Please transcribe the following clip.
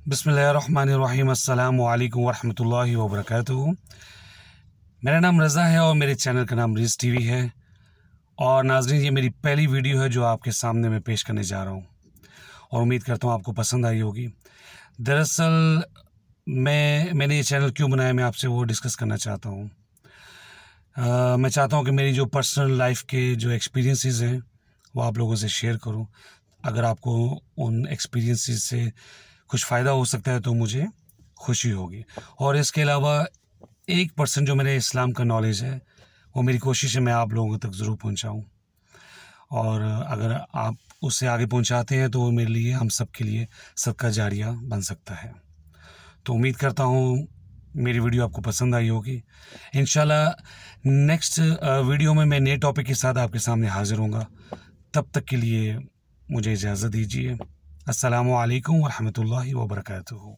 बिस्मिल्लाहिर्रहमानिर्रहीम अस्सलामु अलैकुम वरहमतुल्लाहि वबरकातुहू। मेरा नाम रज़ा है और मेरे चैनल का नाम रिज़ टीवी है। और नाज़रीन, ये मेरी पहली वीडियो है जो आपके सामने मैं पेश करने जा रहा हूँ और उम्मीद करता हूँ आपको पसंद आई होगी। दरअसल मैंने ये चैनल क्यों बनाया, मैं आपसे वो डिस्कस करना चाहता हूँ। मैं चाहता हूँ कि मेरी जो पर्सनल लाइफ के जो एक्सपीरियंसेस हैं वो आप लोगों से शेयर करूँ। अगर आपको उन एक्सपीरियंसेस से कुछ फ़ायदा हो सकता है तो मुझे खुशी होगी। और इसके अलावा 1% जो मेरे इस्लाम का नॉलेज है वो मेरी कोशिश है मैं आप लोगों तक ज़रूर पहुंचाऊं। और अगर आप उससे आगे पहुंचाते हैं तो वो मेरे लिए, हम सब के लिए सदका जारिया बन सकता है। तो उम्मीद करता हूँ मेरी वीडियो आपको पसंद आई होगी। इंशाल्लाह नेक्स्ट वीडियो में मैं नए टॉपिक के साथ आपके सामने हाज़िर होऊंगा। तब तक के लिए मुझे इजाज़त दीजिए। अस्सलामु अलैकुम वरहमतुल्लाहि वबरकातुहू।